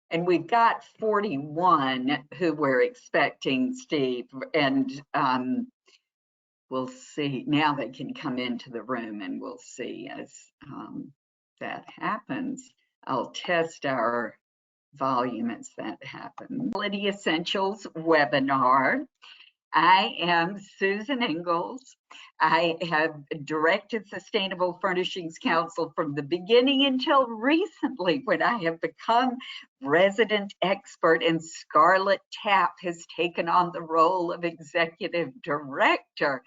And we've got 41 who we're expecting, Steve, and we'll see. Now they can come into the room and we'll see as that happens. I'll test our volume as that happens. Quality Essentials webinar. I am Susan Ingalls. I have directed Sustainable Furnishings Council from the beginning until recently, when I have become resident expert, and Scarlett Tapp has taken on the role of executive director.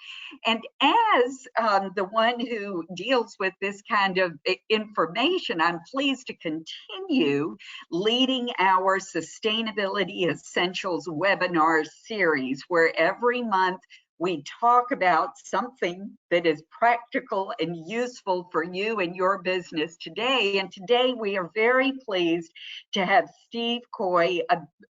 And as the one who deals with this kind of information, I'm pleased to continue leading our Sustainability Essentials webinar series, where every month we talk about something that is practical and useful for you and your business today. And today we are very pleased to have Steve Kooy,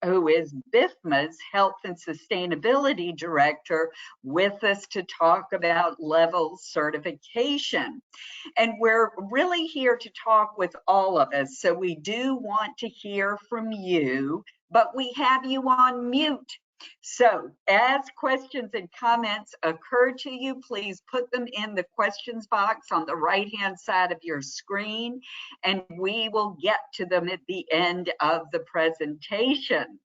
who is BIFMA's Health and Sustainability Director, with us to talk about level certification. And we're really here to talk with all of us. So we do want to hear from you, but we have you on mute. So as questions and comments occur to you, please put them in the questions box on the right-hand side of your screen, and we will get to them at the end of the presentation.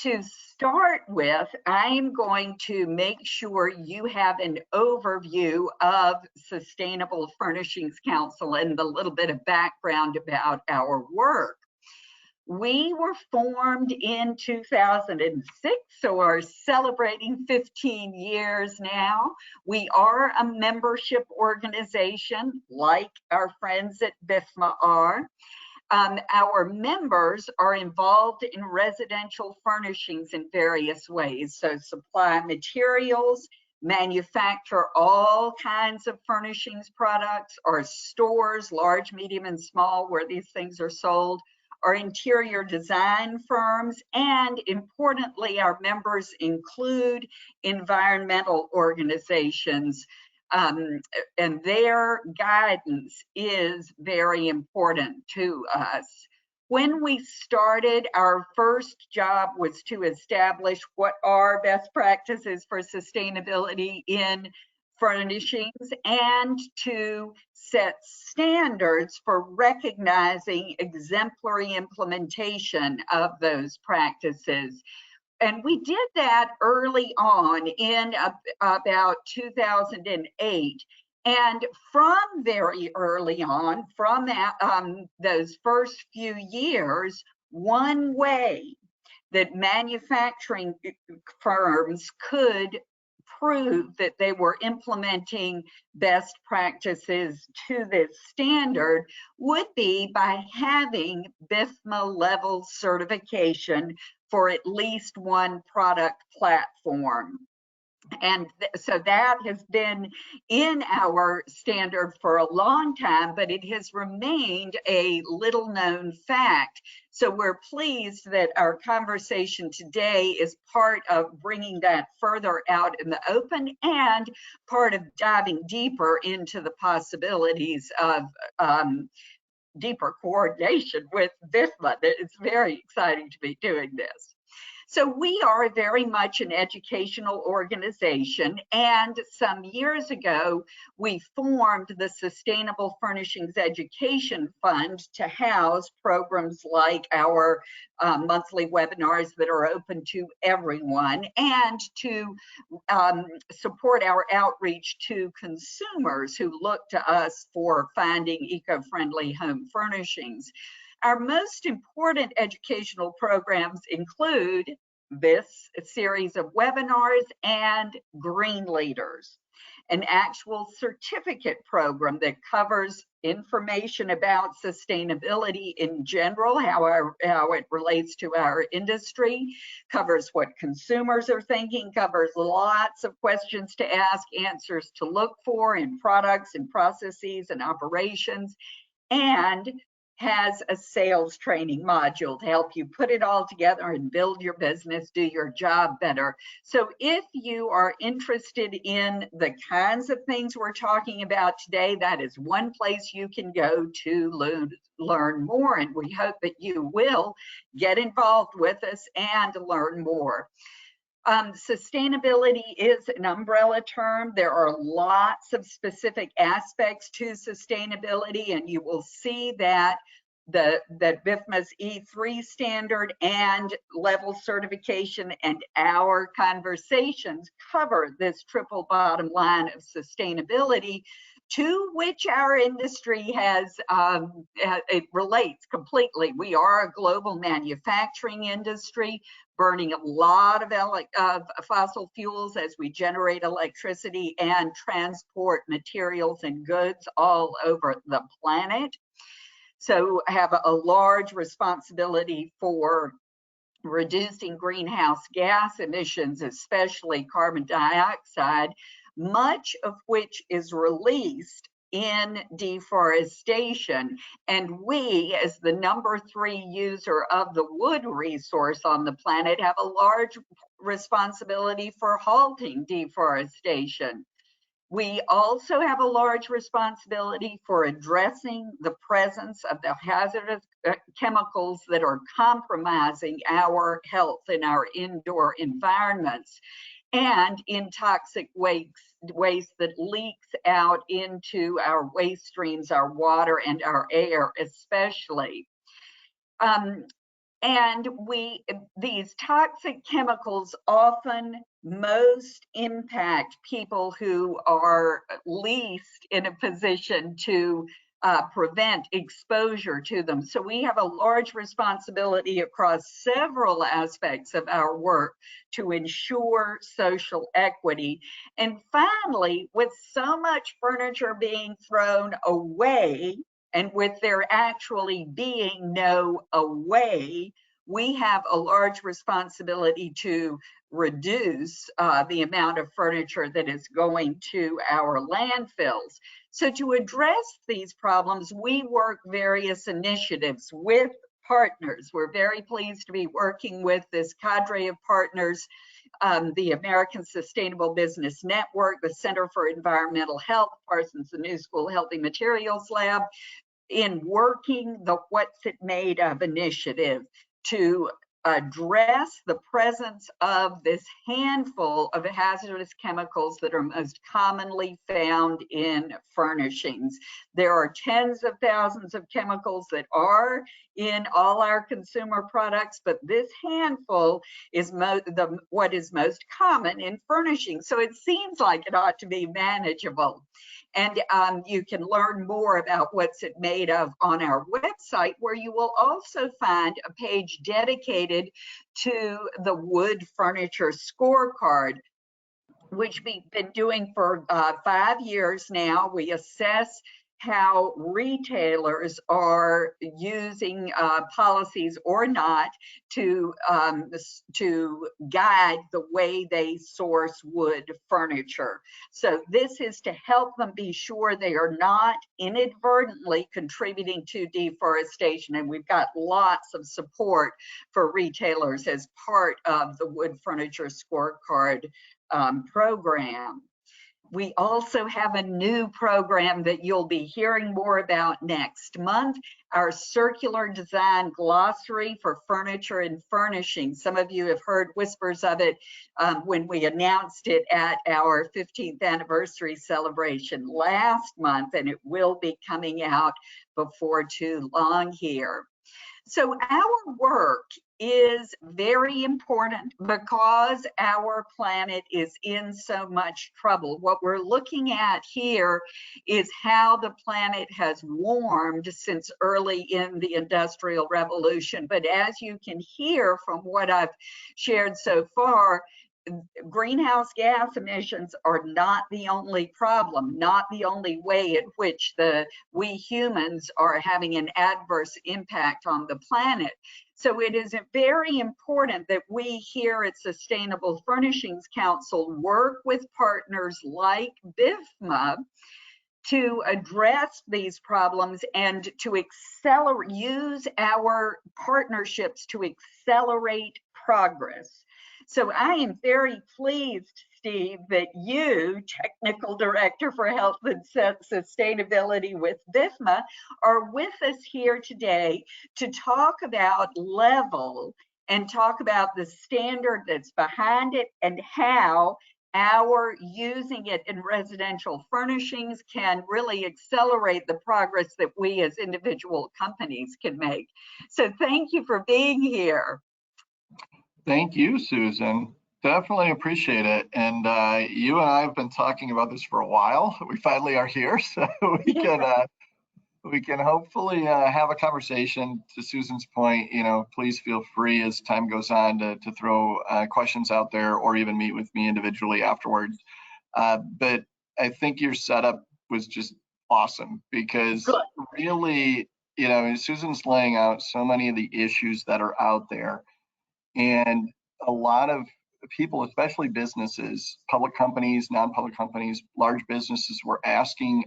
To start with, I'm going to make sure you have an overview of Sustainable Furnishings Council and a little bit of background about our work. We were formed in 2006, so are celebrating 15 years now. We are a membership organization, like our friends at BIFMA are. Our members are involved in residential furnishings in various ways, so supply materials, manufacture all kinds of furnishings products, or stores, large, medium, and small, where these things are sold, our interior design firms, and importantly, our members include environmental organizations, and their guidance is very important to us. When we started, our first job was to establish what are best practices for sustainability in furnishings and to set standards for recognizing exemplary implementation of those practices. And we did that early on in about 2008. And from very early on, from that, those first few years, one way that manufacturing firms could prove that they were implementing best practices to this standard would be by having BIFMA level certification for at least one product platform. And so that has been in our standard for a long time, but it has remained a little known fact. So we're pleased that our conversation today is part of bringing that further out in the open and part of diving deeper into the possibilities of deeper coordination with BIFMA. It's very exciting to be doing this. So we are very much an educational organization, and some years ago, we formed the Sustainable Furnishings Education Fund to house programs like our monthly webinars that are open to everyone, and to support our outreach to consumers who look to us for finding eco-friendly home furnishings. Our most important educational programs include this series of webinars and Green Leaders, an actual certificate program that covers information about sustainability in general, how it relates to our industry, covers what consumers are thinking, covers lots of questions to ask, answers to look for in products and processes and operations, and has a sales training module to help you put it all together and build your business, do your job better. So if you are interested in the kinds of things we're talking about today, that is one place you can go to learn more. And we hope that you will get involved with us and learn more. Sustainability is an umbrella term. There are lots of specific aspects to sustainability, and you will see that that BIFMA's E3 standard and level certification and our conversations cover this triple bottom line of sustainability, to which our industry has, it relates completely. We are a global manufacturing industry, burning a lot of fossil fuels as we generate electricity and transport materials and goods all over the planet. So have a large responsibility for reducing greenhouse gas emissions, especially carbon dioxide, much of which is released in deforestation. And we, as the #3 user of the wood resource on the planet, have a large responsibility for halting deforestation. We also have a large responsibility for addressing the presence of the hazardous chemicals that are compromising our health in our indoor environments, and in toxic waste that leaks out into our waste streams, our water and our air especially. And these toxic chemicals often most impact people who are least in a position to prevent exposure to them. So we have a large responsibility across several aspects of our work to ensure social equity. And finally, with so much furniture being thrown away, and with there actually being no away, we have a large responsibility to reduce the amount of furniture that is going to our landfills. So to address these problems, we work various initiatives with partners. We're very pleased to be working with this cadre of partners, the American Sustainable Business Network, the Center for Environmental Health, Parsons the New School Healthy Materials Lab, in working the What's It Made Of initiative to address the presence of this handful of hazardous chemicals that are most commonly found in furnishings. There are tens of thousands of chemicals that are in all our consumer products, but this handful is what is most common in furnishings. So it seems like it ought to be manageable. And you can learn more about What's It Made Of on our website, where you will also find a page dedicated to the wood furniture scorecard, which we've been doing for 5 years now. We assess how retailers are using policies or not to guide the way they source wood furniture. So this is to help them be sure they are not inadvertently contributing to deforestation. And we've got lots of support for retailers as part of the wood furniture scorecard program. We also have a new program that you'll be hearing more about next month, our circular design glossary for furniture and furnishings. Some of you have heard whispers of it when we announced it at our 15th anniversary celebration last month, and it will be coming out before too long here. So our work is very important because our planet is in so much trouble. What we're looking at here is how the planet has warmed since early in the Industrial Revolution. But as you can hear from what I've shared so far, greenhouse gas emissions are not the only problem, not the only way in which we humans are having an adverse impact on the planet. So it is very important that we here at Sustainable Furnishings Council work with partners like BIFMA to address these problems and to use our partnerships to accelerate progress. So I am very pleased, Steve, that you, Technical Director for Health and Sustainability with BIFMA, are with us here today to talk about LEVEL and talk about the standard that's behind it and how our using it in residential furnishings can really accelerate the progress that we as individual companies can make. So thank you for being here. Thank you, Susan. Definitely appreciate it. And you and I have been talking about this for a while. We finally are here, so we can hopefully have a conversation. To Susan's point, please feel free as time goes on to throw questions out there or even meet with me individually afterwards. But I think your setup was just awesome because really, Susan's laying out so many of the issues that are out there. And a lot of people, especially businesses, public companies, non-public companies, large businesses, were asking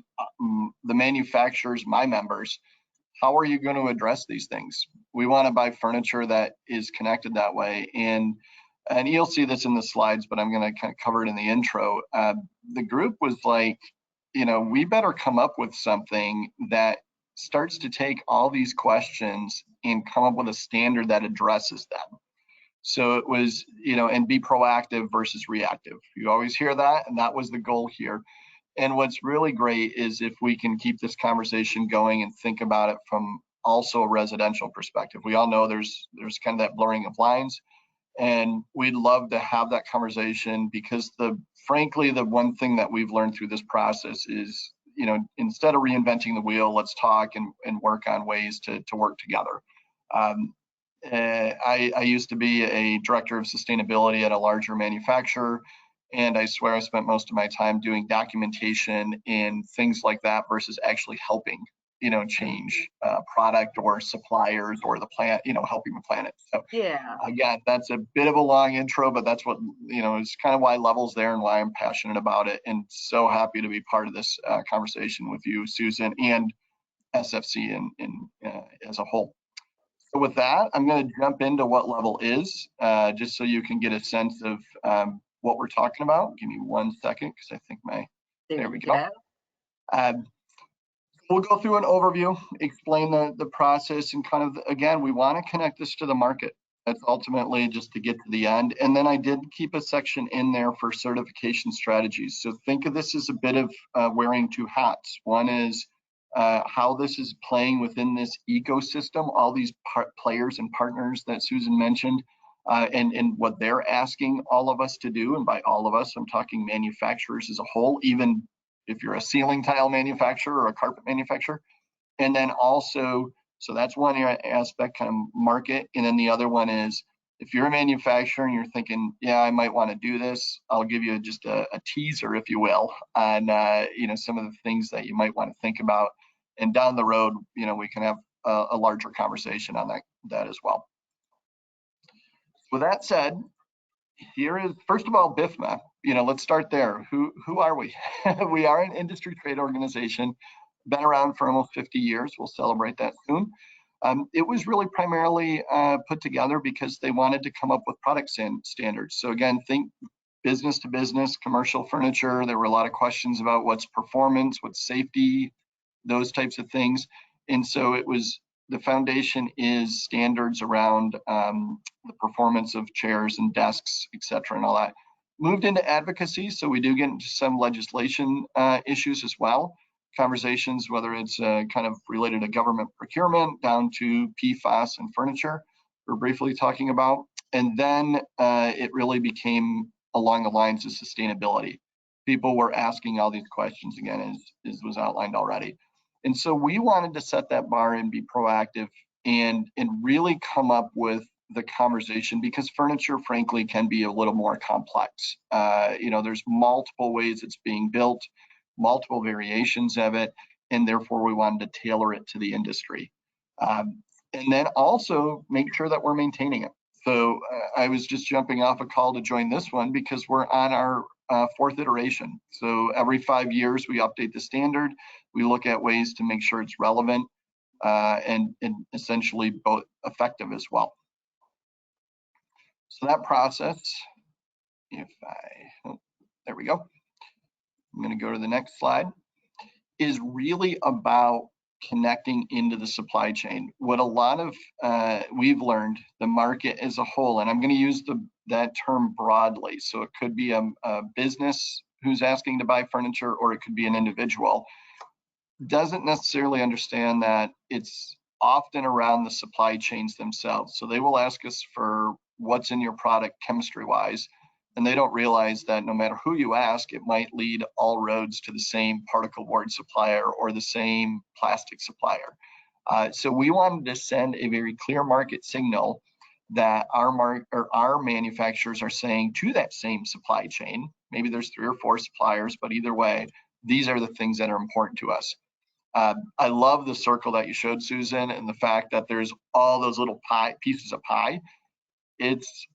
the manufacturers, my members, how are you going to address these things? We want to buy furniture that is connected that way. And you'll see this in the slides, but I'm going to kind of cover it in the intro. The group was like, we better come up with something that starts to take all these questions and come up with a standard that addresses them. So it was, and be proactive versus reactive. You always hear that, and that was the goal here. And what's really great is if we can keep this conversation going and think about it from also a residential perspective. We all know there's kind of that blurring of lines, and we'd love to have that conversation because frankly, the one thing that we've learned through this process is, instead of reinventing the wheel, let's talk and work on ways to work together. I used to be a director of sustainability at a larger manufacturer, and I swear I spent most of my time doing documentation and things like that versus actually helping, change product or suppliers or the plant, helping the planet. So yeah, again, that's a bit of a long intro, but that's what, is kind of why Level's there and why I'm passionate about it, and so happy to be part of this conversation with you, Susan, and SFC as a whole. So with that, I'm going to jump into what LEVEL is, just so you can get a sense of what we're talking about. Give me 1 second, because I think there we go. We'll go through an overview, explain the process, and kind of, again, we want to connect this to the market. That's ultimately just to get to the end. And then I did keep a section in there for certification strategies. So think of this as a bit of wearing two hats. One is how this is playing within this ecosystem, all these players and partners that Susan mentioned, and what they're asking all of us to do. And by all of us, I'm talking manufacturers as a whole, even if you're a ceiling tile manufacturer or a carpet manufacturer. And then also, so that's one aspect, kind of market. And then the other one is, if you're a manufacturer and you're thinking, yeah, I might want to do this, I'll give you just a teaser, if you will, on some of the things that you might want to think about. And down the road, we can have a larger conversation on that as well. With that said, here is, first of all, BIFMA. Let's start there. Who are we? We are an industry trade organization, been around for almost 50 years. We'll celebrate that soon. It was really primarily put together because they wanted to come up with product standards. So again, think business to business, commercial furniture. There were a lot of questions about what's performance, what's safety, those types of things. And so the foundation is standards around the performance of chairs and desks, et cetera, and all that. Moved into advocacy, so we do get into some legislation issues as well. Conversations, whether it's kind of related to government procurement down to PFAS and furniture, we're briefly talking about. And then it really became along the lines of sustainability. People were asking all these questions again, as was outlined already. And so we wanted to set that bar and be proactive and really come up with the conversation, because furniture, frankly, can be a little more complex. There's multiple ways it's being built, multiple variations of it, and therefore we wanted to tailor it to the industry. And then also make sure that we're maintaining it. So I was just jumping off a call to join this one because we're on our fourth iteration. So every 5 years, we update the standard. We look at ways to make sure it's relevant and essentially both effective as well. So that process, there we go. I'm going to go to the next slide, is really about connecting into the supply chain. What a lot of we've learned, the market as a whole, and I'm going to use that term broadly. So it could be a business who's asking to buy furniture, or it could be an individual, doesn't necessarily understand that it's often around the supply chains themselves. So they will ask us for what's in your product chemistry-wise, and they don't realize that no matter who you ask, it might lead all roads to the same particle board supplier or the same plastic supplier. So we wanted to send a very clear market signal that our manufacturers are saying to that same supply chain. Maybe there's 3 or 4 suppliers, but either way, these are the things that are important to us. I love the circle that you showed, Susan, and the fact that there's all those little pieces of pie. It's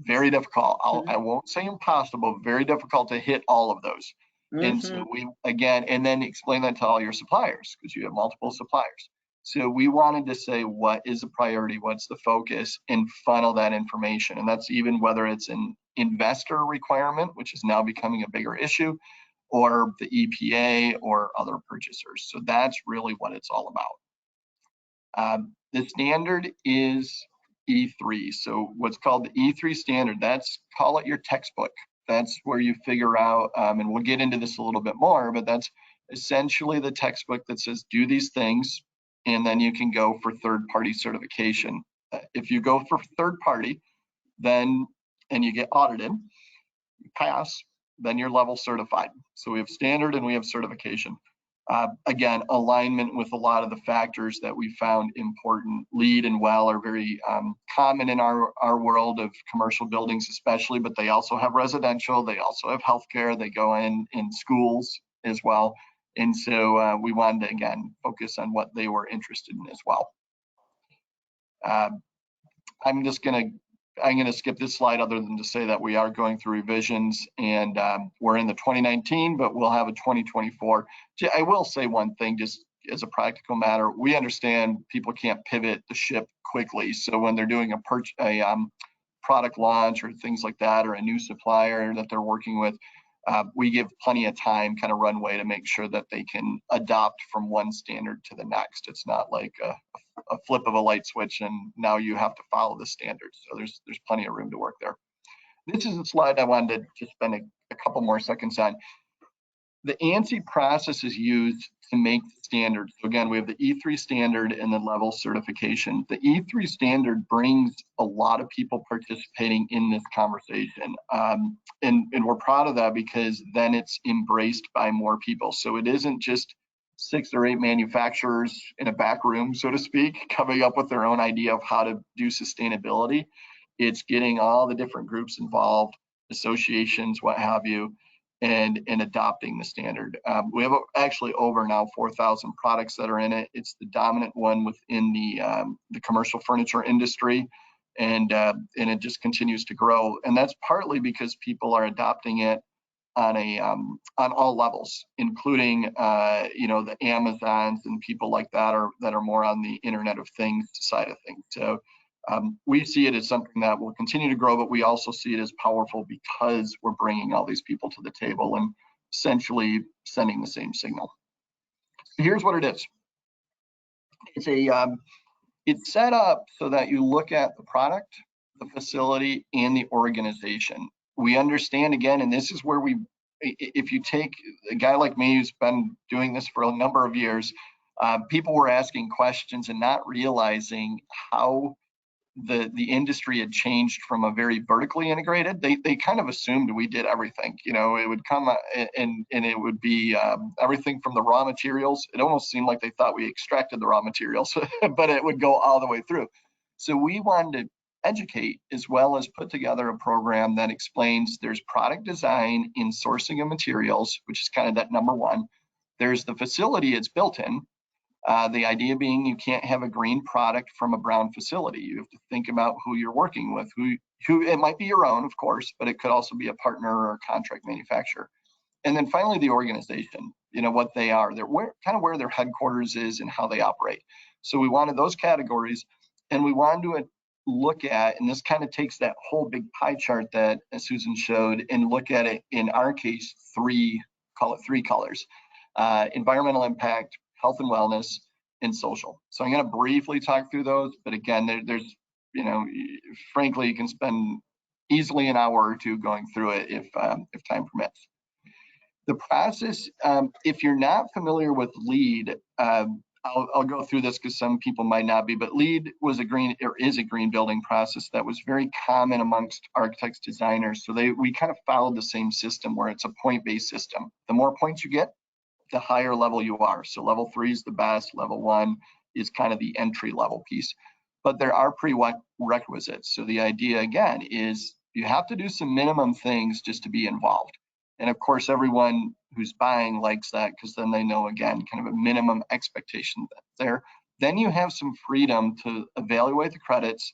very difficult. I won't say impossible, very difficult to hit all of those. And so we, again, and then explain that to all your suppliers, because you have multiple suppliers. So we wanted to say, what is the priority? What's the focus? And funnel that information. And that's even whether it's an investor requirement, which is now becoming a bigger issue, or the EPA or other purchasers. So that's really what it's all about. The standard is E3. So what's called the E3 standard, that's, call it your textbook. That's where you figure out, and we'll get into this a little bit more, but that's essentially the textbook that says do these things, and then you can go for third-party certification. If you go for third party, then, and you get audited, you pass, then you're level certified. So we have standard and we have certification. Again, alignment with a lot of the factors that we found important. LEED and WELL are very common in our world of commercial buildings especially, but they also have residential, they also have healthcare, they go in schools as well. And so we wanted to, again, focus on what they were interested in as well. I'm gonna skip this slide other than to say that we are going through revisions, and we're in the 2019, but we'll have a 2024. I will say one thing, just as a practical matter, we understand people can't pivot the ship quickly. So when they're doing a product launch or things like that, or a new supplier that they're working with, we give plenty of time, kind of runway, to make sure that they can adopt from one standard to the next. It's not like a flip of a light switch and now you have to follow the standards. So there's plenty of room to work there. This is a slide I wanted to just spend a couple more seconds on. The ANSI process is used to make the standard. So again, we have the E3 standard and the level certification. The E3 standard brings a lot of people participating in this conversation. And we're proud of that, because then it's embraced by more people. So it isn't just 6 or 8 manufacturers in a back room, so to speak, coming up with their own idea of how to do sustainability. It's getting all the different groups involved, associations, what have you, and adopting the standard. We have actually over now 4,000 products that are in it. It's the dominant one within the commercial furniture industry, and it just continues to grow. And that's partly because people are adopting it on all levels, including the Amazons and people like that are more on the Internet of Things side of things. So we see it as something that will continue to grow, but we also see it as powerful because we're bringing all these people to the table and essentially sending the same signal. So here's what it is. It's set up so that you look at the product, the facility, and the organization. We understand, again, and this is where if you take a guy like me who's been doing this for a number of years, people were asking questions and not realizing how the industry had changed from a very vertically integrated. They kind of assumed we did everything. It would come and it would be everything from the raw materials. It almost seemed like they thought we extracted the raw materials, but it would go all the way through. So we wanted to educate, as well as put together a program that explains there's product design in sourcing of materials, which is kind of that number one. There's the facility it's built in. The idea being you can't have a green product from a brown facility. You have to think about who you're working with, who it might be your own, of course, but it could also be a partner or a contract manufacturer. And then finally, the organization, what they are, where their headquarters is and how they operate. So we wanted those categories, and we wanted to look at, and this kind of takes that whole big pie chart that Susan showed and look at it, in our case, call it three colors: environmental impact, health and wellness, and social. So I'm going to briefly talk through those, but again, there's, frankly, you can spend easily an hour or two going through it if time permits. The process, if you're not familiar with LEED, I'll go through this because some people might not be, but LEED is a green building process that was very common amongst architects, designers. So we kind of followed the same system where it's a point-based system. The more points you get, the higher level you are. So level 3 is the best, level 1 is kind of the entry level piece. But there are prerequisites. So the idea, again, is you have to do some minimum things just to be involved. And of course, everyone who's buying likes that, because then they know, again, kind of a minimum expectation that's there. Then you have some freedom to evaluate the credits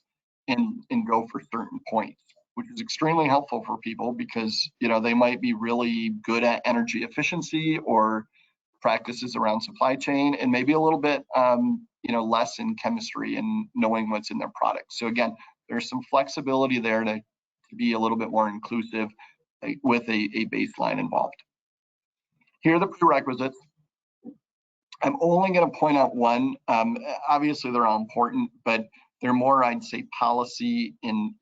and go for certain points, which is extremely helpful for people because, they might be really good at energy efficiency or practices around supply chain, and maybe a little bit, less in chemistry and knowing what's in their product. So again, there's some flexibility there to be a little bit more inclusive with a baseline involved. Here are the prerequisites. I'm only going to point out one. Obviously, they're all important, but they're more, I'd say, policy in,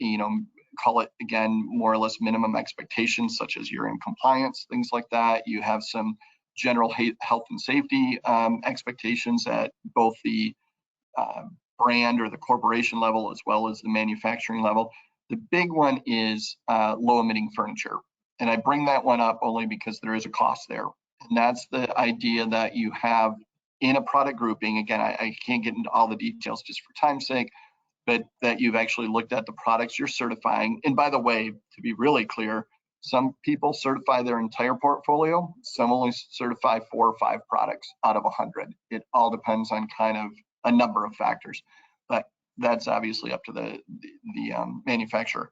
call it, again, more or less minimum expectations, such as you're in compliance, things like that. You have some general health and safety expectations at both the brand or the corporation level as well as the manufacturing level. The big one is low emitting furniture. And I bring that one up only because there is a cost there. And that's the idea that you have in a product grouping. Again, I can't get into all the details just for time's sake, but that you've actually looked at the products you're certifying. And by the way, to be really clear, some people certify their entire portfolio. Some only certify 4 or 5 products out of 100. It all depends on kind of a number of factors, but that's obviously up to the manufacturer.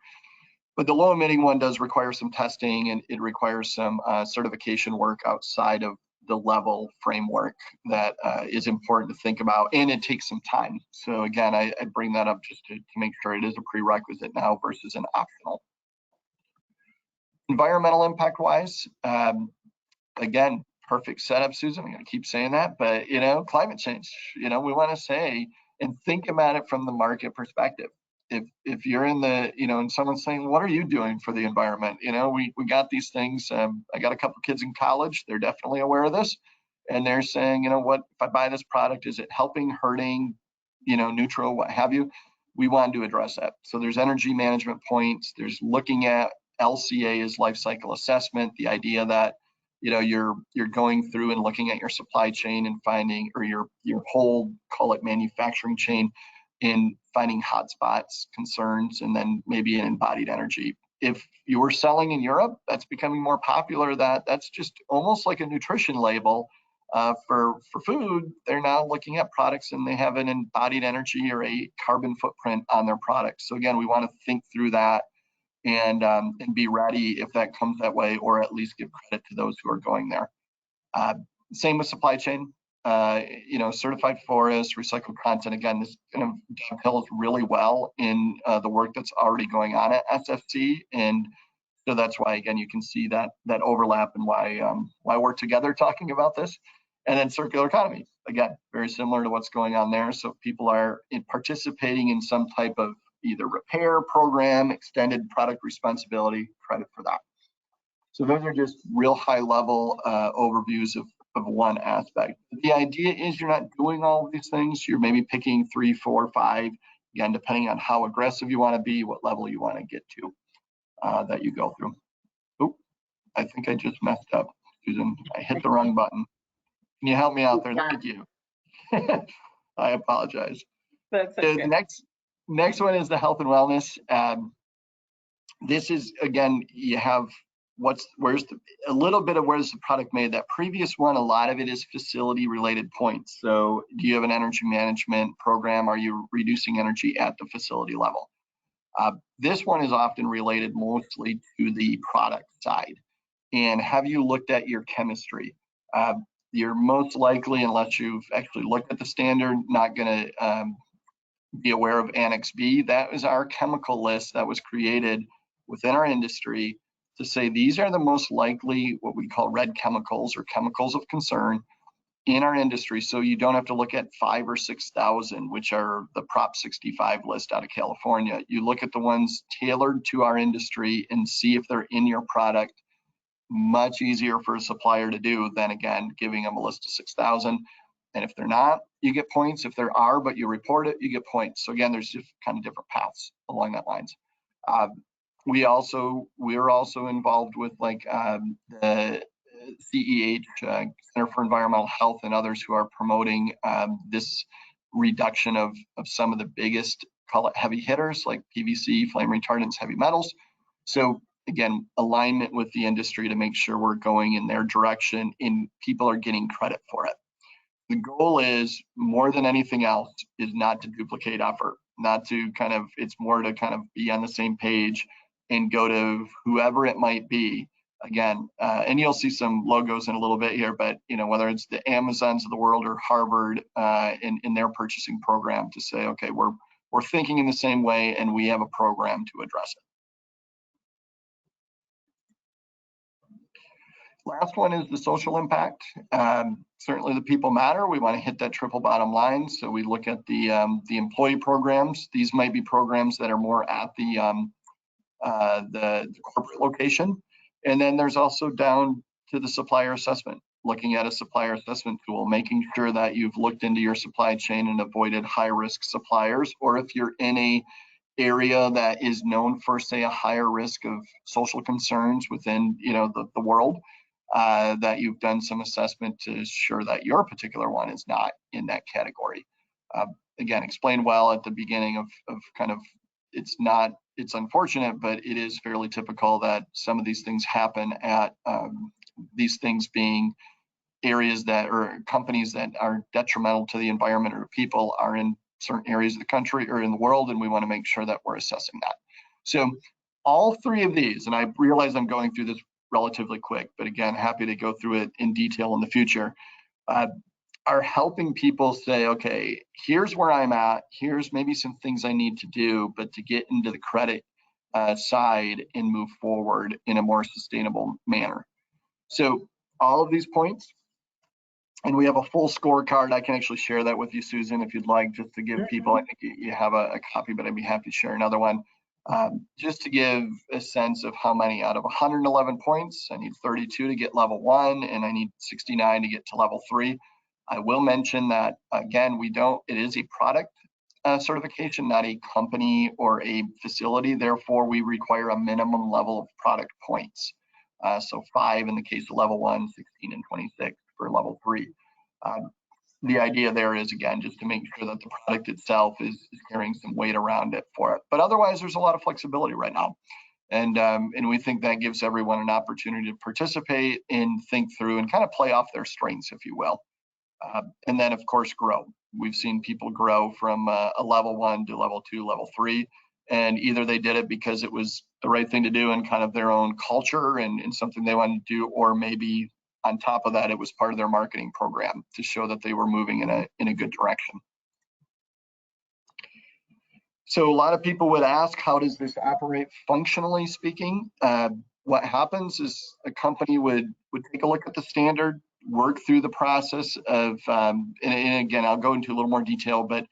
But the low emitting one does require some testing, and it requires some certification work outside of the level framework that is important to think about, and it takes some time. So again, I bring that up just to make sure it is a prerequisite now versus an optional. Environmental impact wise, again, perfect setup, Susan. I'm going to keep saying that, but climate change. We want to say and think about it from the market perspective. If you're in the, and someone's saying, what are you doing for the environment? We got these things. I got a couple kids in college. They're definitely aware of this. And they're saying, what, if I buy this product, is it helping, hurting, neutral, what have you? We want to address that. So there's energy management points. There's looking at LCA as life cycle assessment. The idea that, you're going through and looking at your supply chain and finding, or your whole, call it manufacturing chain, in finding hotspots, concerns, and then maybe an embodied energy. If you were selling in Europe, that's becoming more popular. That's just almost like a nutrition label for food. They're now looking at products and they have an embodied energy or a carbon footprint on their products. So again, we want to think through that and be ready if that comes that way, or at least give credit to those who are going there. Same with supply chain. Certified forest, recycled content. Again, this kind of dovetails really well in the work that's already going on at SFC, and so that's why, again, you can see that overlap and why we're together talking about this. And then circular economy, again, very similar to what's going on there. So if people are participating in some type of either repair program, extended product responsibility, credit for that. So those are just real high level overviews of one aspect. The idea is you're not doing all of these things. You're maybe picking 3, 4, 5, again, depending on how aggressive you want to be, what level you want to get to that you go through. Oop, I think I just messed up, Susan. I hit the wrong button. Can you help me out there? Thank you. I apologize. That's okay. The next one is the health and wellness. This is, again, you have a little bit of where's the product made. That previous one, a lot of it is facility related points. So do you have an energy management program? Are you reducing energy at the facility level? This one is often related mostly to the product side. And have you looked at your chemistry? You're most likely, unless you've actually looked at the standard, not going to be aware of Annex B. That is our chemical list that was created within our industry to say these are the most likely what we call red chemicals or chemicals of concern in our industry. So you don't have to look at 5,000 or 6,000, which are the Prop 65 list out of California. You look at the ones tailored to our industry and see if they're in your product. Much easier for a supplier to do than, again, giving them a list of 6,000. And if they're not, you get points. If there are, but you report it, you get points. So again, there's just kind of different paths along that lines. We're also involved with like the CEH, Center for Environmental Health, and others who are promoting this reduction of some of the biggest, call it heavy hitters like PVC, flame retardants, heavy metals. So again, alignment with the industry to make sure we're going in their direction and people are getting credit for it. The goal is, more than anything else, is not to duplicate effort, not to kind of, it's more to kind of be on the same page and go to whoever it might be. Again, and you'll see some logos in a little bit here, but you know, whether it's the Amazons of the world or Harvard in their purchasing program, to say, okay, we're thinking in the same way and we have a program to address it. Last one is the social impact. Certainly the people matter. We want to hit that triple bottom line. So we look at the employee programs. These might be programs that are more at the corporate location. And then there's also down to the supplier assessment, looking at a supplier assessment tool, making sure that you've looked into your supply chain and avoided high risk suppliers, or if you're in a area that is known for, say, a higher risk of social concerns within, you know, the world, that you've done some assessment to ensure that your particular one is not in that category. Again, explained well at the beginning of kind of, it's unfortunate, but it is fairly typical that some of these things happen at these things being areas that, or companies that are detrimental to the environment or people, are in certain areas of the country or in the world, and we want to make sure that we're assessing that. So all three of these, and I realize I'm going through this relatively quick, but again, happy to go through it in detail in the future, are helping people say, okay, here's where I'm at, here's maybe some things I need to do, but to get into the credit side and move forward in a more sustainable manner. So all of these points, and we have a full scorecard. I can actually share that with you, Susan, if you'd like, just to give people, I think you have a copy, but I'd be happy to share another one. Just to give a sense of how many out of 111 points, I need 32 to get level 1, and I need 69 to get to level 3. I will mention that, again, it is a product certification, not a company or a facility. Therefore, we require a minimum level of product points. So 5 in the case of level 1, 16 and 26 for level 3. The idea there is, again, just to make sure that the product itself is carrying some weight around it for it. But otherwise, there's a lot of flexibility right now. And we think that gives everyone an opportunity to participate and think through and kind of play off their strengths, if you will. And then, of course, grow. We've seen people grow from a level 1 to level 2, level 3. And either they did it because it was the right thing to do in kind of their own culture and something they wanted to do, or maybe on top of that, it was part of their marketing program to show that they were moving in a good direction. So a lot of people would ask, how does this operate functionally speaking? What happens is a company would take a look at the standard, work through the process of, and again, I'll go into a little more detail, but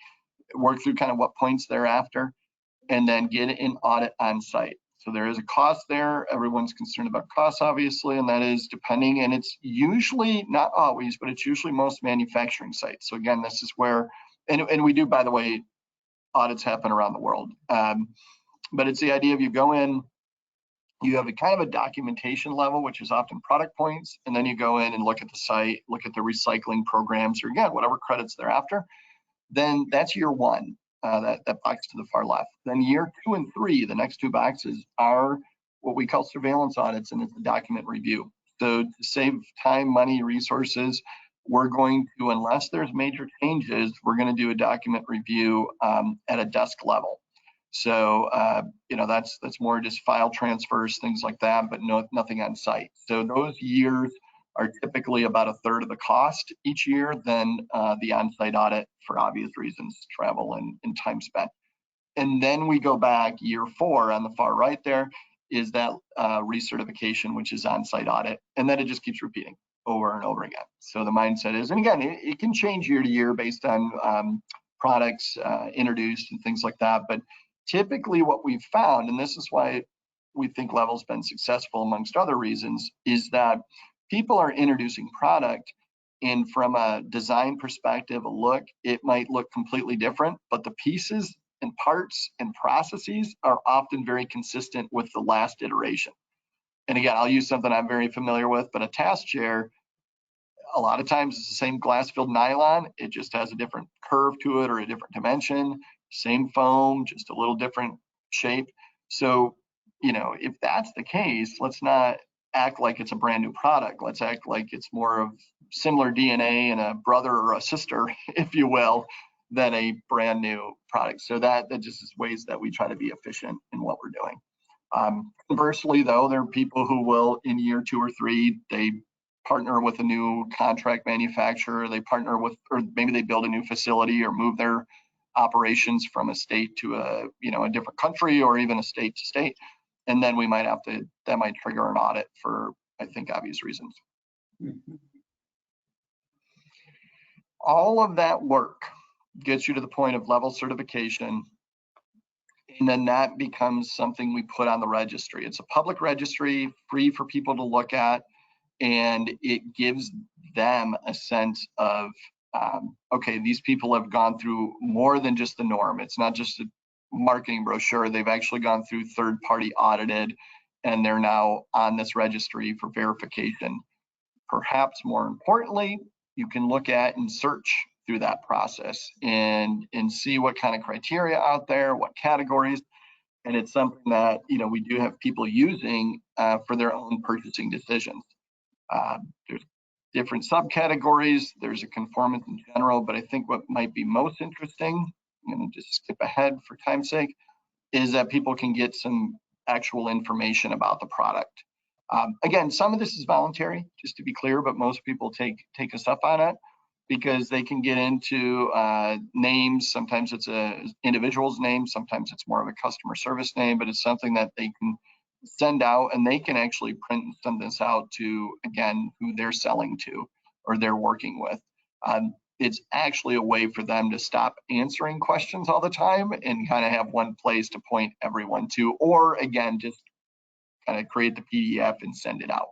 work through kind of what points they're after, and then get an audit on site. So there is a cost there. Everyone's concerned about costs, obviously, and that is depending, and it's usually, not always, but it's usually most manufacturing sites. So again, this is where, and we do, by the way, audits happen around the world. But it's the idea of you go in, you have a kind of a documentation level, which is often product points, and then you go in and look at the site, look at the recycling programs, or again, whatever credits they're after. Then that's year 1. That box to the far left. Then year 2 and 3, the next 2 boxes, are what we call surveillance audits, and it's a document review. So to save time, money, resources, we're going to, unless there's major changes, we're going to do a document review at a desk level. So, that's more just file transfers, things like that, but nothing on site. So those years are typically about a third of the cost each year than the on-site audit, for obvious reasons, travel and time spent. And then we go back year 4 on the far right there is that recertification, which is on-site audit. And then it just keeps repeating over and over again. So the mindset is, and again, it can change year to year based on products introduced and things like that. But typically what we've found, and this is why we think Level's been successful amongst other reasons, is that people are introducing product, and from a design perspective, a look, it might look completely different, but the pieces and parts and processes are often very consistent with the last iteration. And again, I'll use something I'm very familiar with, but a task chair, a lot of times it's the same glass-filled nylon, it just has a different curve to it or a different dimension, same foam, just a little different shape. So, if that's the case, let's not act like it's a brand new product. Let's act like it's more of similar DNA and a brother or a sister, if you will, than a brand new product. So that just is ways that we try to be efficient in what we're doing. Conversely, though, there are people who will, in year 2 or 3, they partner with a new contract manufacturer, they partner with, or maybe they build a new facility or move their operations from a state to a different country, or even a state to state. And then we might that might trigger an audit for, I think, obvious reasons. Mm-hmm. All of that work gets you to the point of level certification, and then that becomes something we put on the registry. It's a public registry, free for people to look at, and it gives them a sense of, okay, these people have gone through more than just the norm. It's not just a marketing brochure. They've actually gone through third-party audited, and they're now on this registry for verification. Perhaps more importantly, you can look at and search through that process and see what kind of criteria out there, what categories, and it's something that we do have people using for their own purchasing decisions. There's different subcategories. There's a conformance in general, but I think what might be most interesting, I'm going to just skip ahead for time's sake, is that people can get some actual information about the product. Again, some of this is voluntary, just to be clear, but most people take us up on it because they can get into names. Sometimes it's an individual's name, sometimes it's more of a customer service name, but it's something that they can send out, and they can actually print and send this out to, again, who they're selling to or they're working with. It's actually a way for them to stop answering questions all the time and kind of have one place to point everyone to, or again, just kind of create the PDF and send it out.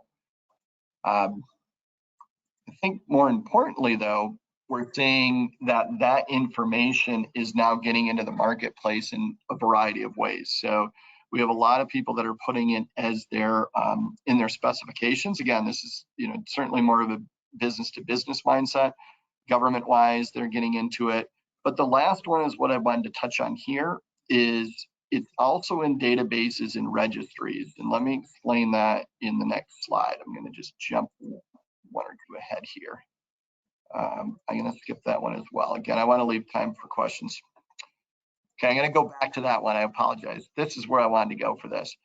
I think more importantly, though, we're seeing that information is now getting into the marketplace in a variety of ways. So we have a lot of people that are putting it as their in their specifications. Again, this is certainly more of a business to business mindset. Government wise, they're getting into it. But the last one is what I wanted to touch on here, is it's also in databases and registries. And let me explain that in the next slide. I'm going to just jump 1 or 2 ahead here. I'm going to skip that one as well. Again, I want to leave time for questions. Okay, I'm going to go back to that one. I apologize. This is where I wanted to go for this.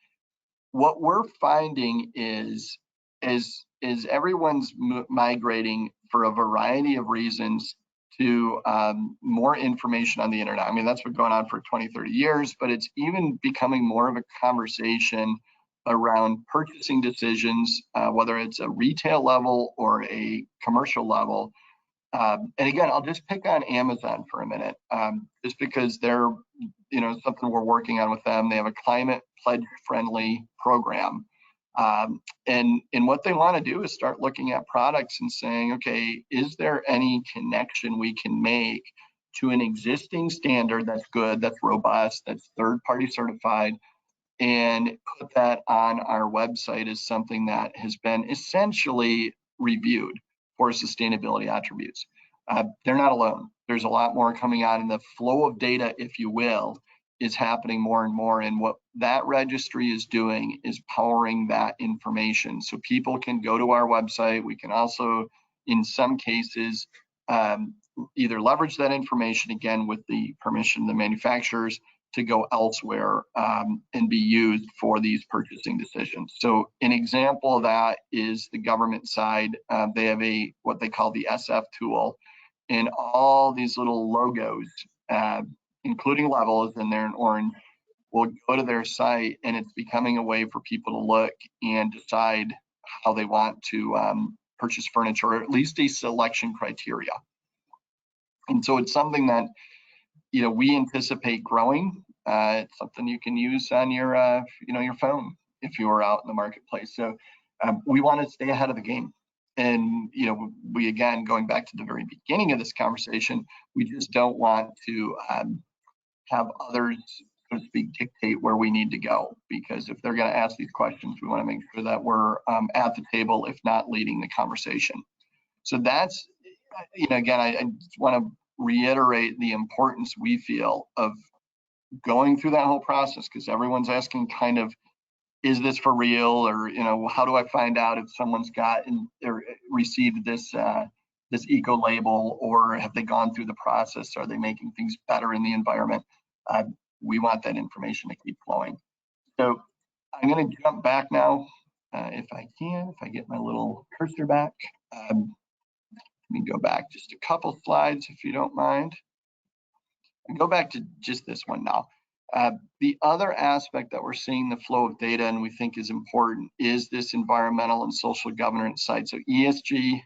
What we're finding is everyone's migrating for a variety of reasons to more information on the internet. I mean, that's been going on for 20, 30 years, but it's even becoming more of a conversation around purchasing decisions, whether it's a retail level or a commercial level. And again, I'll just pick on Amazon for a minute, just because they're, something we're working on with them. They have a climate pledge friendly program. And what they want to do is start looking at products and saying, okay, is there any connection we can make to an existing standard that's good, that's robust, that's third-party certified, and put that on our website as something that has been essentially reviewed for sustainability attributes. They're not alone. There's a lot more coming on, and the flow of data, if you will, is happening more and more. And what that registry is doing is powering that information. So people can go to our website. We can also, in some cases, either leverage that information, again, with the permission of the manufacturers, to go elsewhere and be used for these purchasing decisions. So an example of that is the government side. They have what they call the SF tool, and all these little logos, including levels, and they're in orange, will go to their site, and it's becoming a way for people to look and decide how they want to purchase furniture, or at least a selection criteria. And so it's something that we anticipate growing. It's something you can use on your your phone if you are out in the marketplace. So we want to stay ahead of the game. And we, again, going back to the very beginning of this conversation, we just don't want to have others, so to speak, dictate where we need to go, because if they're going to ask these questions, we want to make sure that we're at the table, if not leading the conversation. So that's, again, I just want to reiterate the importance we feel of going through that whole process, because everyone's asking kind of, is this for real? Or, how do I find out if someone's gotten or received this this eco label, or have they gone through the process? Are they making things better in the environment? We want that information to keep flowing. So I'm going to jump back now, if I can, if I get my little cursor back. Let me go back just a couple slides, if you don't mind. And go back to just this one now. The other aspect that we're seeing the flow of data and we think is important is this environmental and social governance side. So ESG,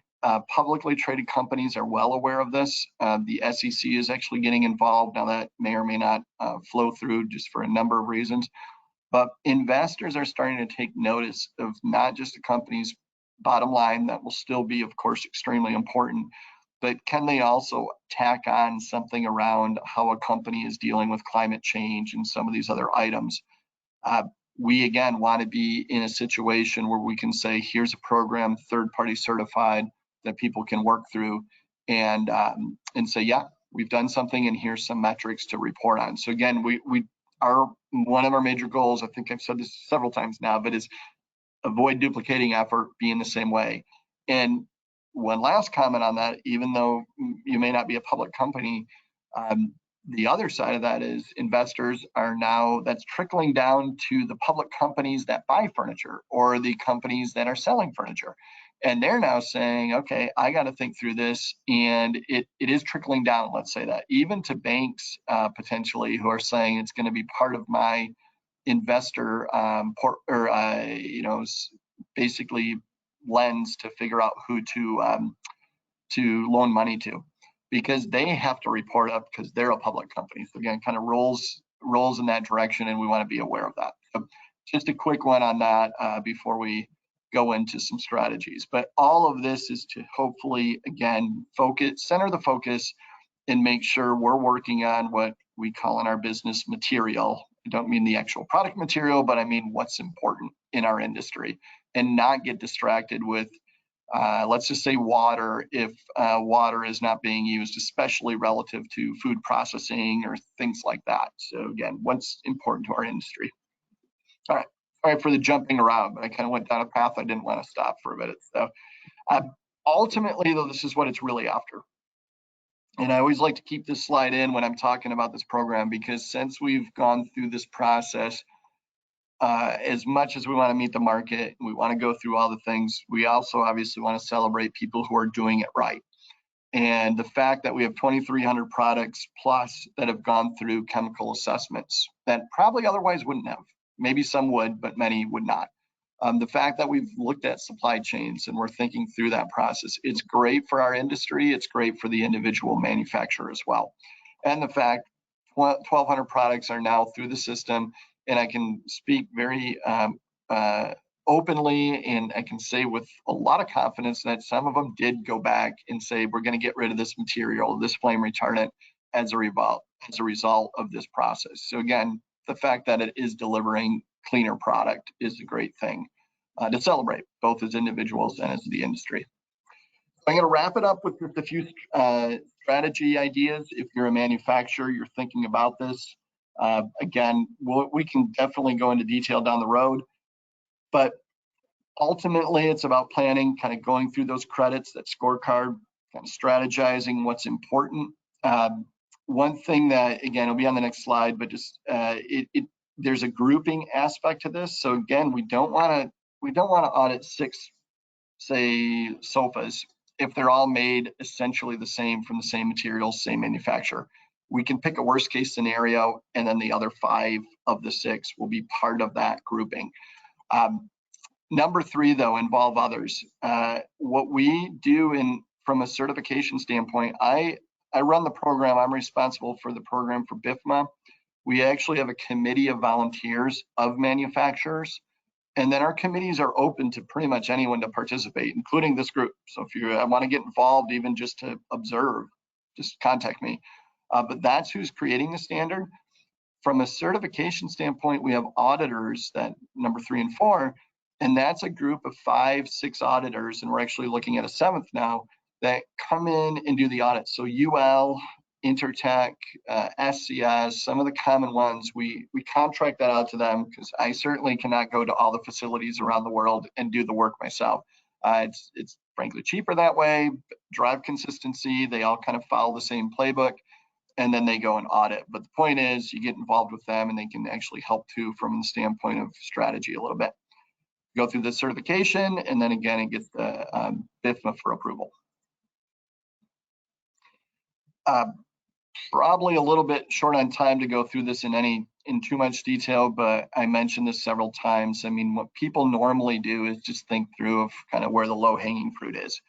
publicly traded companies are well aware of this. The SEC is actually getting involved. Now that may or may not flow through just for a number of reasons, but investors are starting to take notice of not just the company's bottom line, that will still be, of course, extremely important, but can they also tack on something around how a company is dealing with climate change and some of these other items? We, again, want to be in a situation where we can say, here's a program, third-party certified, that people can work through and say, yeah, we've done something and here's some metrics to report on. So again, one of our major goals, I think I've said this several times now, but is avoid duplicating effort, be in the same way. And one last comment on that, even though you may not be a public company, the other side of that is investors are now, that's trickling down to the public companies that buy furniture or the companies that are selling furniture. And they're now saying, okay, I got to think through this. And it is trickling down, let's say that, even to banks potentially, who are saying it's going to be part of my investor basically lens to figure out who to loan money to, because they have to report up because they're a public company. So again, kind of rolls in that direction, and we want to be aware of that. So just a quick one on that before we go into some strategies. But all of this is to hopefully, again, center the focus and make sure we're working on what we call in our business material. I don't mean the actual product material, but I mean what's important in our industry, and not get distracted with, let's just say, water, if water is not being used, especially relative to food processing or things like that. So again, what's important to our industry. All right, sorry for the jumping around, but I kind of went down a path I didn't want to stop for a minute. So ultimately, though, this is what it's really after. And I always like to keep this slide in when I'm talking about this program, because since we've gone through this process, as much as we want to meet the market, we want to go through all the things, we also obviously want to celebrate people who are doing it right. And the fact that we have 2,300 products plus that have gone through chemical assessments that probably otherwise wouldn't have. Maybe some would, but many would not. The fact that we've looked at supply chains and we're thinking through that process, it's great for our industry, it's great for the individual manufacturer as well. And the fact 1,200 products are now through the system, and I can speak very openly, and I can say with a lot of confidence that some of them did go back and say, we're going to get rid of this material, this flame retardant, as a result of this process. So again, the fact that it is delivering cleaner product is a great thing to celebrate, both as individuals and as the industry. I'm going to wrap it up with just a few strategy ideas. If you're a manufacturer, you're thinking about this. Again, we can definitely go into detail down the road, but ultimately it's about planning, kind of going through those credits, that scorecard, kind of strategizing what's important. One thing that, again, it'll be on the next slide, but just there's a grouping aspect to this. So again, we don't want to audit 6, say, sofas if they're all made essentially the same from the same materials, same manufacturer. We can pick a worst case scenario, and then the other 5 of the 6 will be part of that grouping. Number 3, though, involve others. What we do from a certification standpoint, I run the program. I'm responsible for the program for BIFMA. We actually have a committee of volunteers of manufacturers, and then our committees are open to pretty much anyone to participate, including this group. So if you want to get involved, even just to observe, just contact me. But that's who's creating the standard. From a certification standpoint, we have auditors, that number 3 and 4, and that's a group of 5, 6 auditors, and we're actually looking at a 7th now, that come in and do the audit. So UL, Intertech, SCS, some of the common ones, we contract that out to them, because I certainly cannot go to all the facilities around the world and do the work myself. It's frankly cheaper that way, drive consistency, they all kind of follow the same playbook, and then they go and audit. But the point is, you get involved with them and they can actually help too from the standpoint of strategy a little bit. Go through the certification, and then again, it gets the BIFMA for approval. Probably a little bit short on time to go through this in too much detail, but I mentioned this several times. I mean, what people normally do is just think through of kind of where the low-hanging fruit is.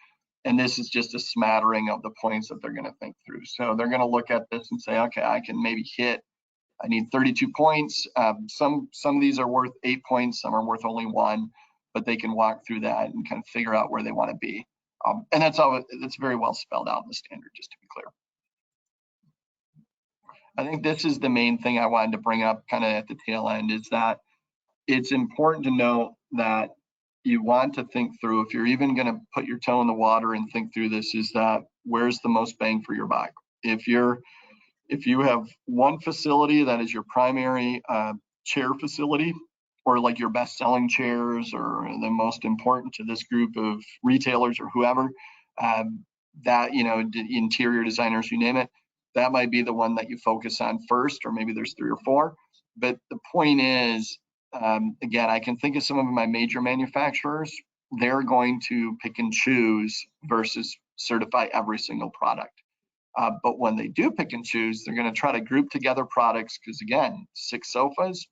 And this is just a smattering of the points that they're going to think through. So they're going to look at this and say, okay, I can maybe I need 32 points. Some of these are worth 8 points, some are worth only 1, but they can walk through that and kind of figure out where they want to be. And that's very well spelled out in the standard, just to be clear. I think this is the main thing I wanted to bring up kind of at the tail end, is that it's important to know that you want to think through, if you're even going to put your toe in the water and think through this, is that where's the most bang for your buck? If you have one facility that is your primary chair facility, or like your best selling chairs, or the most important to this group of retailers or whoever, that, you know, interior designers, you name it, that might be the one that you focus on first, or maybe there's 3 or 4. But the point is, again, I can think of some of my major manufacturers, they're going to pick and choose versus certify every single product. But when they do pick and choose, they're going to try to group together products, because again, 6 sofas,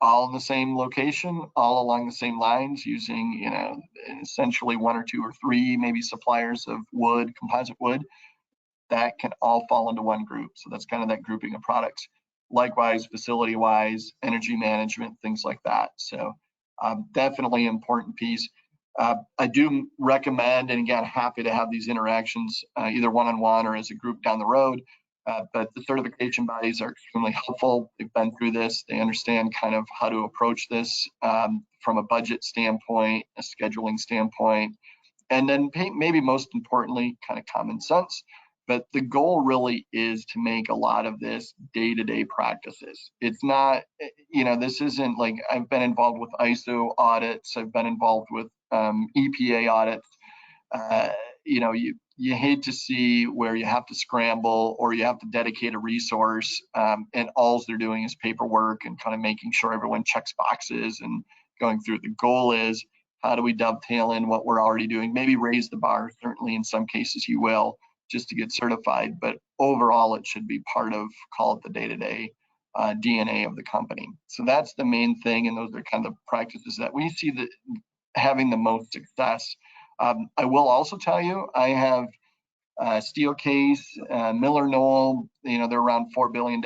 all in the same location, all along the same lines, using, you know, essentially 1 or 2 or 3 maybe suppliers of wood, composite wood, that can all fall into one group. So that's kind of that grouping of products. Likewise, facility-wise, energy management, things like that. So definitely an important piece. I do recommend, and again, happy to have these interactions either one-on-one or as a group down the road. But the certification bodies are extremely helpful. They've been through this. They understand kind of how to approach this from a budget standpoint, a scheduling standpoint, and then maybe most importantly, kind of common sense. But the goal really is to make a lot of this day-to-day practices. It's not, you know, this isn't like, I've been involved with ISO audits. I've been involved with EPA audits. You know, you hate to see where you have to scramble or you have to dedicate a resource, and all they're doing is paperwork and kind of making sure everyone checks boxes and going through. The goal is, how do we dovetail in what we're already doing? Maybe raise the bar. Certainly in some cases you will, just to get certified, but overall it should be part of, call it the day-to-day DNA of the company. So that's the main thing, and those are kind of the practices that we see that having the most success. I will also tell you, I have Steelcase, Miller Knoll, you know, they're around $4 billion,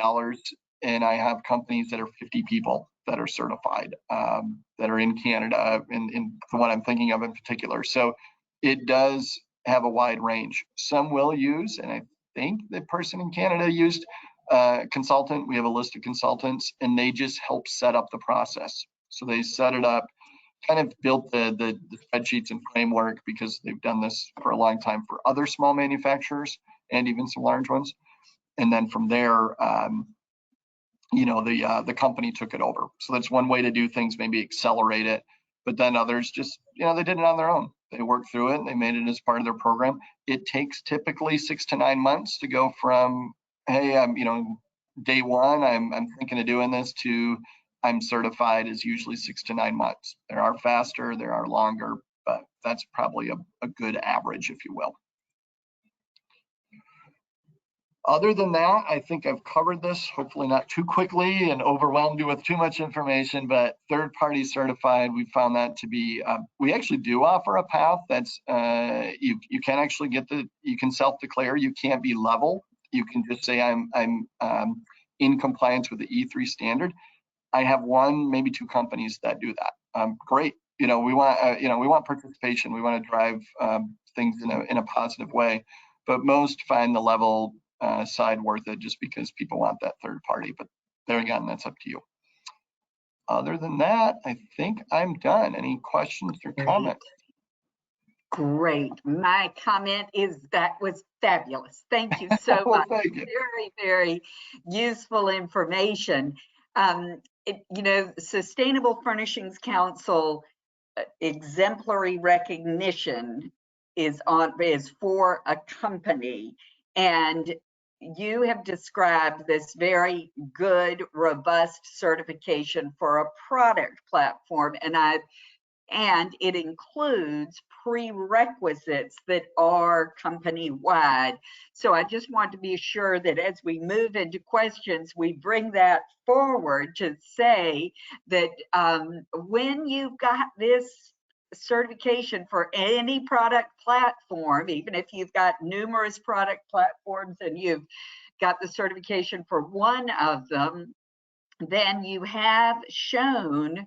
and I have companies that are 50 people that are certified, that are in Canada, and what I'm thinking of in particular. So it does have a wide range. Some will use, and I think the person in Canada used a consultant. We have a list of consultants, and they just help set up the process. So they set it up, kind of built the spreadsheets and framework, because they've done this for a long time for other small manufacturers and even some large ones. And then from there, you know, the company took it over. So that's one way to do things, maybe accelerate it. But then others just, you know, they did it on their own. They worked through it and they made it as part of their program. It takes typically 6 to 9 months to go from hey, I'm, day one, I'm thinking of doing this, to I'm certified is usually 6 to 9 months. There are faster, there are longer, but that's probably a good average, if you will. Other than that, I think I've covered this, hopefully not too quickly and overwhelmed you with too much information, but third-party certified, we found that to be, we actually do offer a path that's, you can actually get you can self-declare, you can't be level. You can just say I'm in compliance with the E3 standard. I have one, maybe 2 companies that do that. Great, we want participation. We want to drive things in a positive way, but most find the level side worth it just because people want that third party. But there again, that's up to you. Other than that, I think I'm done. Any questions or comments? Great. My comment is that was fabulous. Thank you so Well, much. thank you. Very, very useful information. Sustainable Furnishings Council exemplary recognition is for a company, and you have described this very good, robust certification for a product platform, and it includes prerequisites that are company-wide. So I just want to be sure that as we move into questions, we bring that forward to say that when you've got this certification for any product platform, even if you've got numerous product platforms and you've got the certification for one of them, then you have shown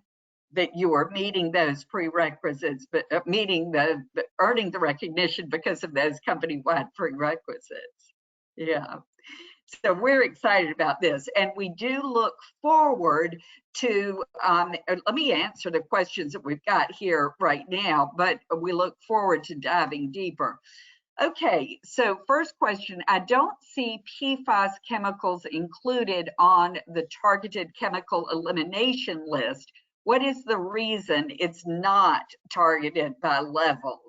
that you are meeting those prerequisites, but earning the recognition because of those company-wide prerequisites. Yeah. So we're excited about this, and we do look forward to, let me answer the questions that we've got here right now, but we look forward to diving deeper. Okay, so first question, I don't see PFAS chemicals included on the targeted chemical elimination list. What is the reason it's not targeted by level?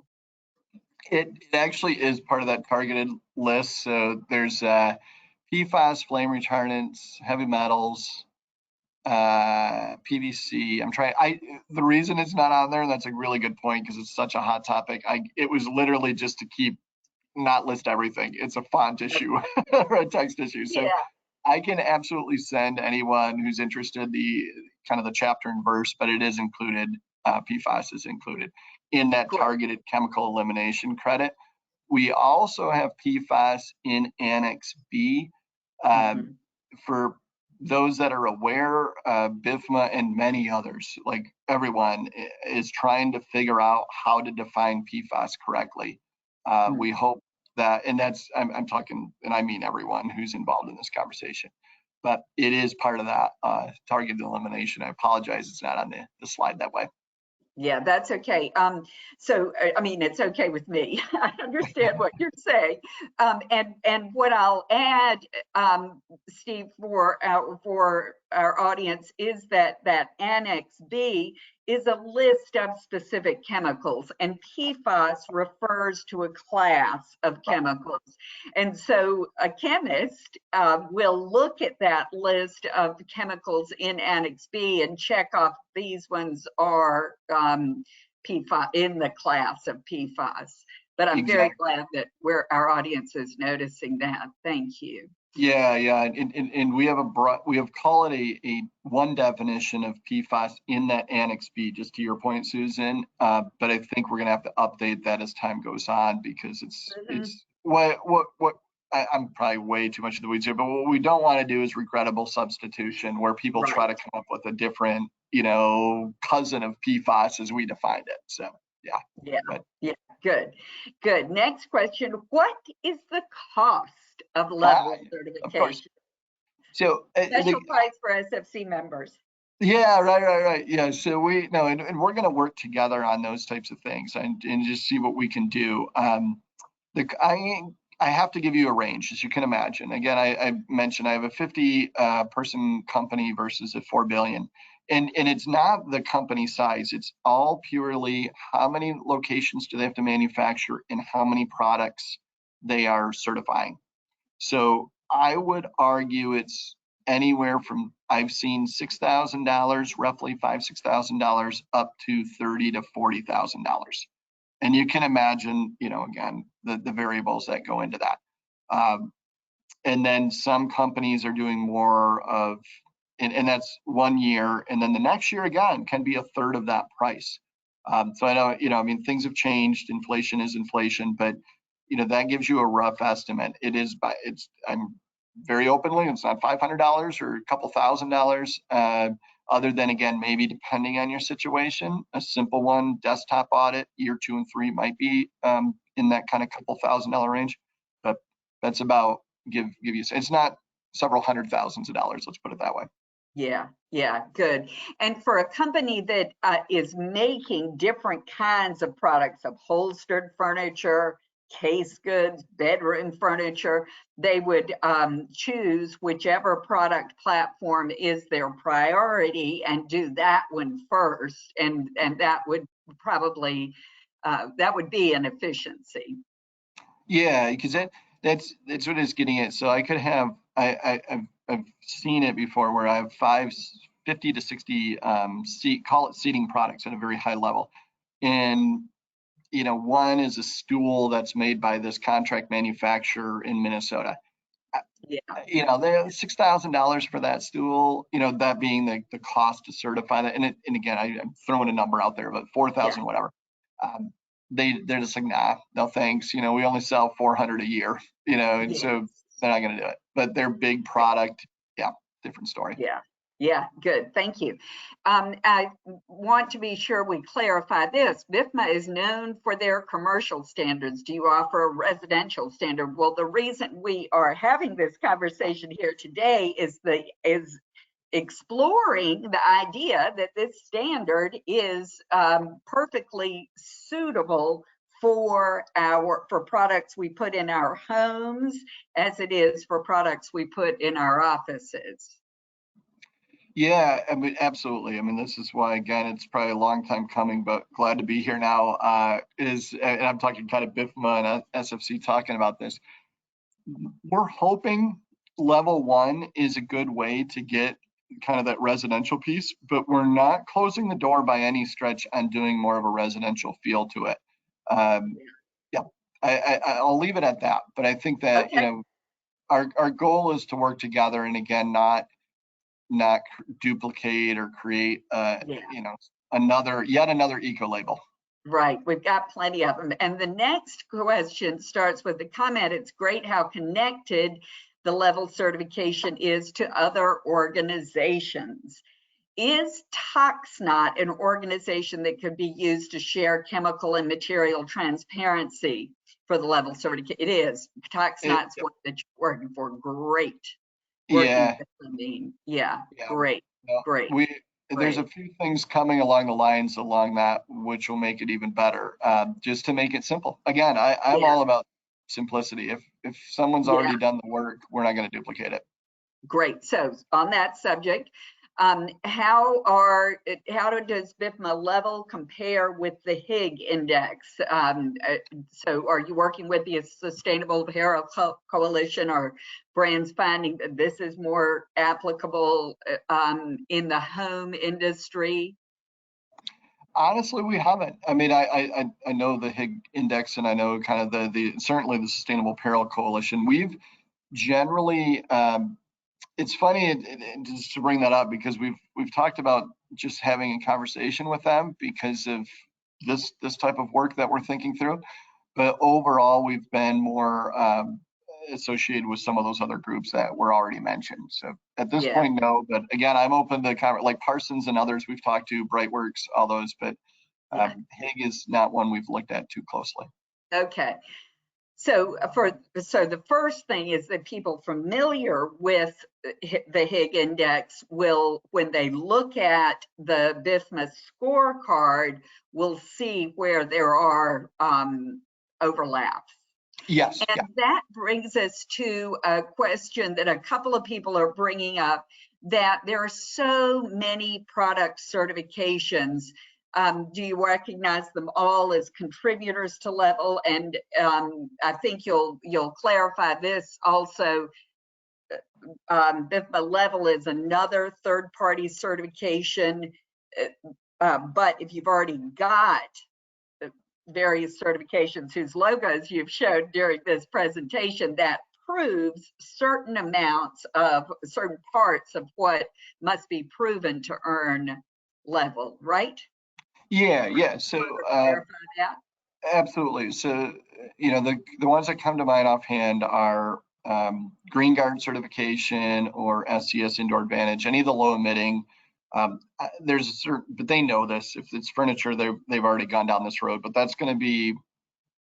It actually is part of that targeted list. So there's PFAS, flame retardants, heavy metals, PVC. The reason it's not on there, and that's a really good point because it's such a hot topic. It was literally just to not list everything. It's a font issue or a text issue. So yeah. I can absolutely send anyone who's interested the chapter and verse, but it is included. PFAS is included in that targeted chemical elimination credit. We also have PFAS in Annex B. For those that are aware, BIFMA and many others, like everyone, is trying to figure out how to define PFAS correctly. We hope that, and I'm talking, and I mean everyone who's involved in this conversation, but it is part of that targeted elimination. I apologize, it's not on the slide that way. Yeah, that's okay. So, I mean, it's okay with me. I understand what you're saying. And what I'll add, Steve, for our audience is that Annex B is a list of specific chemicals, and PFAS refers to a class of chemicals. And so a chemist will look at that list of chemicals in Annex B and check off these ones are PFAS, in the class of PFAS. But I'm very glad that our audience is noticing that. Thank you. Yeah, and we have call it a one definition of PFAS in that Annex B, just to your point, Susan. But I think we're gonna have to update that as time goes on, because it's what I'm probably way too much in the weeds here, but what we don't want to do is regrettable substitution, where people try to come up with a different, cousin of PFAS as we defined it. So yeah, good. Next question: what is the cost of level certification? So special price for SFC members. Yeah, right. Yeah, so and we're going to work together on those types of things and just see what we can do. I have to give you a range, as you can imagine. Again, I mentioned I have a 50 person company versus a 4 billion. And it's not the company size. It's all purely how many locations do they have to manufacture and how many products they are certifying. So I would argue it's anywhere from, I've seen $6,000, roughly $6,000 up to $30,000 to $40,000. And you can imagine, again, the variables that go into that. And then some companies are doing more of, and that's 1 year, and then the next year again can be a third of that price. So I know, I mean, things have changed. Inflation is inflation, but that gives you a rough estimate. I'm very openly, it's not $500 or a couple $1,000s. Other than, again, maybe depending on your situation, a simple one, desktop audit, year 2 and 3 might be in that kind of couple $1,000 range, but that's about give you. It's not several hundred thousands of dollars. Let's put it that way. Yeah, good. And for a company that is making different kinds of products, upholstered furniture, case goods, bedroom furniture, they would choose whichever product platform is their priority and do that one first. And that would probably, that would be an efficiency. Yeah, because that's what it's getting at. So I could have, I've seen it before where I have 50 to 60 seating products at a very high level. And one is a stool that's made by this contract manufacturer in Minnesota. Yeah. They're $6,000 for that stool, that being the cost to certify that. And again, I'm throwing a number out there, but 4,000, whatever. They're just like, nah, no thanks. We only sell 400 a year, and so they're not going to do it. But their big product, different story. Yeah, good. Thank you. I want to be sure we clarify this. BIFMA is known for their commercial standards. Do you offer a residential standard? Well, the reason we are having this conversation here today is exploring the idea that this standard is perfectly suitable for products we put in our homes as it is for products we put in our offices. Yeah, I mean, absolutely. I mean, this is why, again, it's probably a long time coming, but glad to be here now. And I'm talking kind of BIFMA and SFC talking about this. We're hoping level 1 is a good way to get kind of that residential piece, but we're not closing the door by any stretch on doing more of a residential feel to it. I'll leave it at that. But I think that, our goal is to work together and, again, not duplicate or create yet another eco label. Right, we've got plenty of them. And the next question starts with the comment, it's great how connected the level certification is to other organizations. Is ToxNot an organization that could be used to share chemical and material transparency for the level certification? It is. ToxNot's one that you're working for. Great. Great. Great. There's a few things coming along the lines along that, which will make it even better, just to make it simple. Again, I'm all about simplicity. If someone's already done the work, we're not going to duplicate it. Great. So on that subject, how does BIFMA level compare with the HIG index? So are you working with the Sustainable Apparel Coalition, or brands finding that this is more applicable in the home industry? Honestly, we haven't. I mean, I know the HIG index, and I know kind of certainly the Sustainable Apparel Coalition. We've generally, it's funny just to bring that up, because we've talked about just having a conversation with them because of this type of work that we're thinking through. But overall, we've been more associated with some of those other groups that were already mentioned. So at this point, no. But again, I'm open to like Parsons and others we've talked to, Brightworks, all those. But HIG is not one we've looked at too closely. Okay. So the first thing is that people familiar with the HIG index will, when they look at the BIFMA scorecard, will see where there are overlaps. Yes. And that brings us to a question that a couple of people are bringing up, that there are so many product certifications. Do you recognize them all as contributors to level? And I think you'll clarify this also. BIFMA level is another third-party certification. But if you've already got various certifications whose logos you've showed during this presentation, that proves certain amounts of certain parts of what must be proven to earn level, right? Yeah. So Clarify that. absolutely. So the ones that come to mind offhand are Green Guard certification or SCS Indoor Advantage, any of the low emitting. There's a certain, but they know this. If it's furniture, they've already gone down this road. But that's going to be,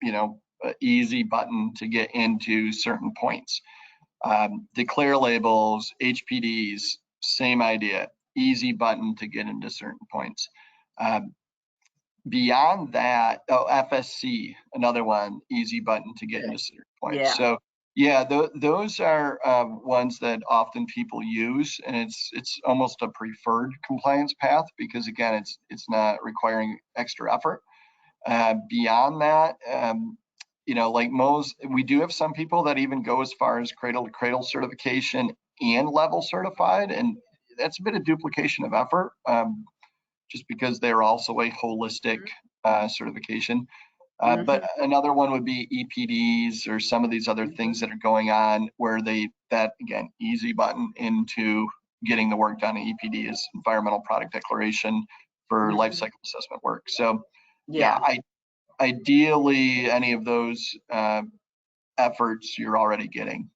an easy button to get into certain points. Declare labels, HPDs, same idea. Easy button to get into certain points. Beyond that, FSC, another one, easy button to get into certain points. Yeah. So yeah, those are ones that often people use, and it's almost a preferred compliance path because again, it's not requiring extra effort. Beyond that, like most, we do have some people that even go as far as cradle to cradle certification and level certified, and that's a bit of duplication of effort. Just because they're also a holistic certification. But another one would be EPDs or some of these other things that are going on where that again, easy button into getting the work done. EPD is environmental product declaration for life cycle assessment work. So yeah, ideally any of those efforts you're already getting.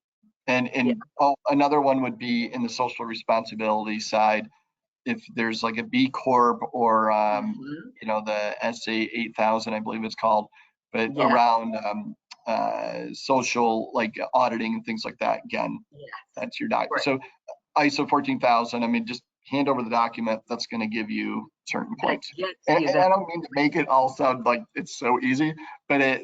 And another one would be in the social responsibility side. If there's like a B Corp or the SA 8000, I believe it's called, but around social like auditing and things like that. Again, that's your doc. Right. So ISO 14000. I mean, just hand over the document. That's going to give you certain points. And I don't mean to make it all sound like it's so easy, but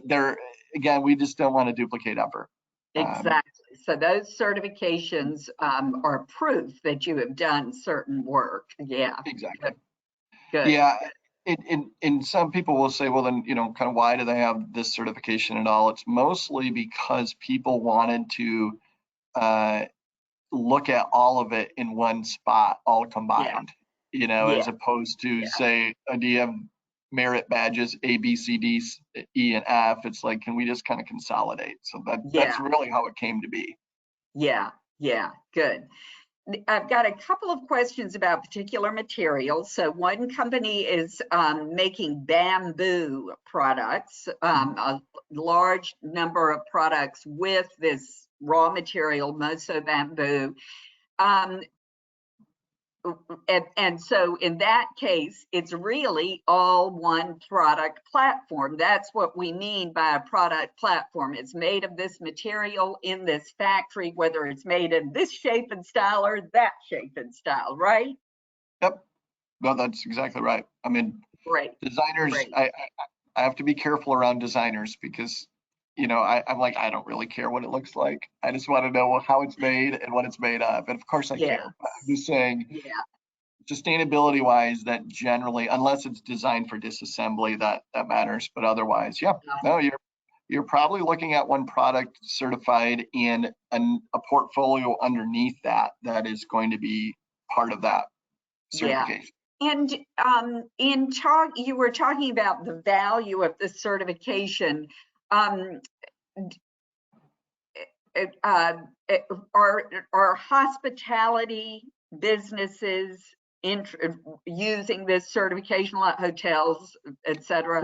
again, we just don't want to duplicate effort. Exactly. So those certifications are proof that you have done certain work. Yeah. Exactly. Good. Yeah. And some people will say, well, then, kind of why do they have this certification at all? It's mostly because people wanted to look at all of it in one spot, all combined, as opposed to say, do you have merit badges A, B, C, D, E, and F? It's like, can we just kind of consolidate? So that's really how it came to be. Yeah, good. I've got a couple of questions about particular materials. So one company is making bamboo products, a large number of products with this raw material, moso bamboo. And so in that case, it's really all one product platform. That's what we mean by a product platform. It's made of this material in this factory, whether it's made in this shape and style or that shape and style, right? Yep. No, that's exactly right. I mean, designers, I have to be careful around designers because, I'm like, I don't really care what it looks like. I just want to know how it's made and what it's made of. And of course I care. I'm just saying, sustainability wise, that generally, unless it's designed for disassembly, that matters. But otherwise, you're probably looking at one product certified and a portfolio underneath that is going to be part of that certification. And you were talking about the value of the certification. Are hospitality businesses using this certification, like hotels, etc.?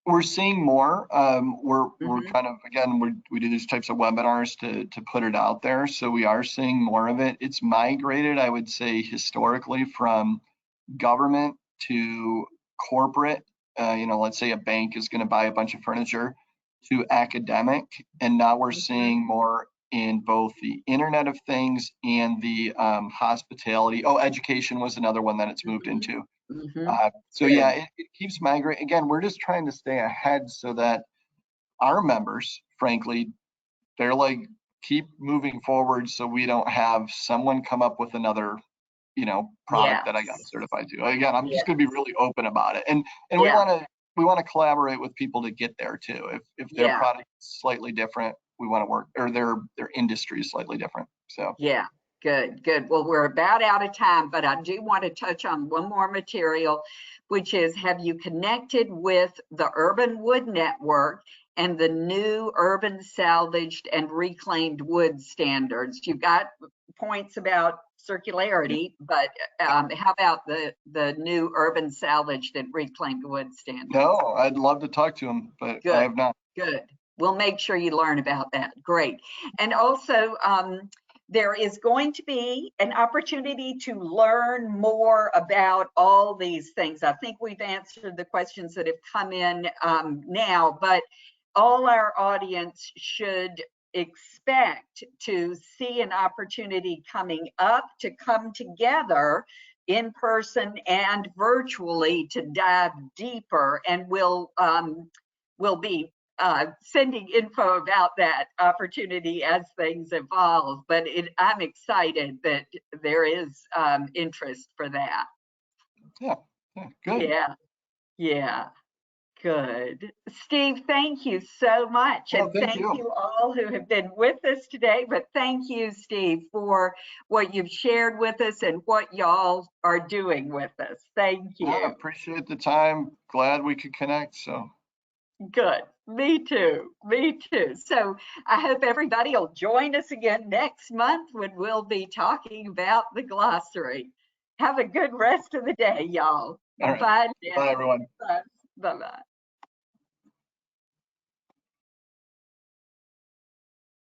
We're seeing more. We're kind of, again, we do these types of webinars to put it out there. So we are seeing more of it. It's migrated, I would say, historically from government to corporate. Let's say a bank is going to buy a bunch of furniture, to academic. And now we're seeing more in both the Internet of Things and the hospitality. Education was another one that it's moved into. So it keeps migrating. Again, we're just trying to stay ahead so that our members, frankly, they're like, keep moving forward so we don't have someone come up with another product that I got certified to. Again, I'm just going to be really open about it. And we want to collaborate with people to get there too. If their product is slightly different, we want to work, or their industry is slightly different. So yeah, good, good. Well, we're about out of time, but I do want to touch on one more material, which is, have you connected with the Urban Wood Network and the new urban salvaged and reclaimed wood standards? You've got points about circularity, but how about the new urban salvaged and reclaimed wood standards? no, I'd love to talk to them, but Good. I have not. Good. We'll make sure you learn about that. Great. And also, there is going to be an opportunity to learn more about all these things. I think we've answered the questions that have come in now, but all our audience should expect to see an opportunity coming up to come together in person and virtually to dive deeper, and we'll be sending info about that opportunity as things evolve. But I'm excited that there is interest for that. Yeah, good. Yeah. Good. Steve, thank you so much. Well, and thank you. you all who have been with us today. But thank you, Steve, for what you've shared with us and what y'all are doing with us. Thank you. I appreciate the time. Glad we could connect. So good. Me too. Me too. So I hope everybody will join us again next month when we'll be talking about the glossary. Have a good rest of the day, y'all. all right. Bye now. Bye, everyone. Bye-bye.